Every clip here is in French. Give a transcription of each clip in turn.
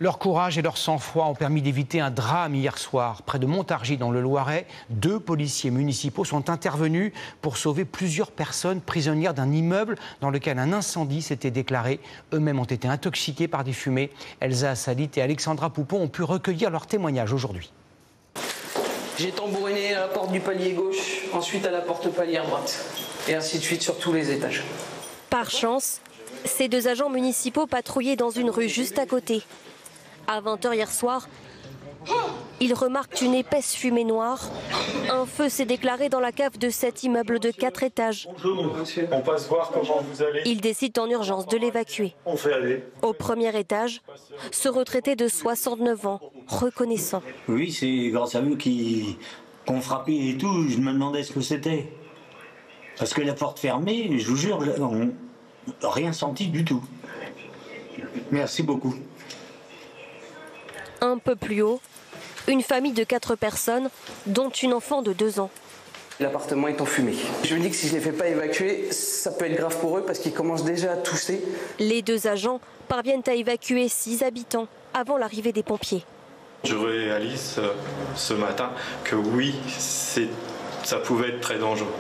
Leur courage et leur sang-froid ont permis d'éviter un drame hier soir. Près de Montargis, dans le Loiret, 2 policiers municipaux sont intervenus pour sauver plusieurs personnes prisonnières d'un immeuble dans lequel un incendie s'était déclaré. Eux-mêmes ont été intoxiqués par des fumées. Elsa Assalit et Alexandra Poupon ont pu recueillir leurs témoignages aujourd'hui. J'ai tambouriné à la porte du palier gauche, ensuite à la porte palier droite, et ainsi de suite sur tous les étages. Par chance, ces 2 agents municipaux patrouillaient dans une rue juste à côté. À 20h hier soir, ils remarquent une épaisse fumée noire. Un feu s'est déclaré dans la cave de cet immeuble de 4 étages. Bonjour, on passe voir comment vous allez. Ils décident en urgence de l'évacuer. On fait aller. Au premier étage, ce retraité de 69 ans, reconnaissant. Oui, c'est grâce à eux qu'on frappait et tout, je me demandais ce que c'était. Parce que la porte fermée, je vous jure, on n'a rien senti du tout. Merci beaucoup. Un peu plus haut, une famille de 4 personnes, dont une enfant de 2 ans. L'appartement est en fumée. Je me dis que si je ne les fais pas évacuer, ça peut être grave pour eux parce qu'ils commencent déjà à tousser. Les 2 agents parviennent à évacuer 6 habitants avant l'arrivée des pompiers. Je réalise ce matin que oui, ça pouvait être très dangereux.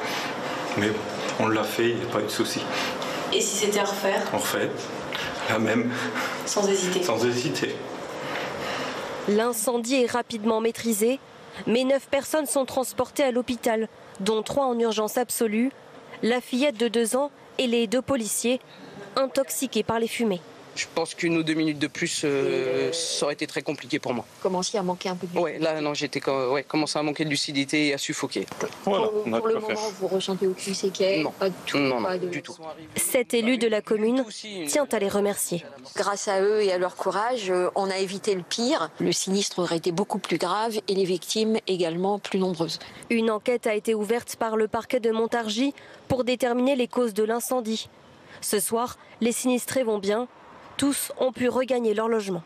Mais bon, on l'a fait, il n'y a pas eu de souci. Et si c'était à refaire? On refait, la même. Sans hésiter? Sans hésiter. L'incendie est rapidement maîtrisé, mais 9 personnes sont transportées à l'hôpital, dont 3 en urgence absolue, la fillette de 2 ans et les 2 policiers, intoxiqués par les fumées. Je pense qu'1 ou 2 minutes de plus, ça aurait été très compliqué pour moi. Commenciez à manquer un peu de lucidité. Ouais, là, non, j'étais commencé à manquer de lucidité et à suffoquer. Voilà, pour le moment, vous ressentez aucune séquelle? Non, pas du tout, non, pas du tout. Cet élu de la commune tient à les remercier. Grâce à eux et à leur courage, on a évité le pire. Le sinistre aurait été beaucoup plus grave et les victimes également plus nombreuses. Une enquête a été ouverte par le parquet de Montargis pour déterminer les causes de l'incendie. Ce soir, les sinistrés vont bien. Tous ont pu regagner leur logement.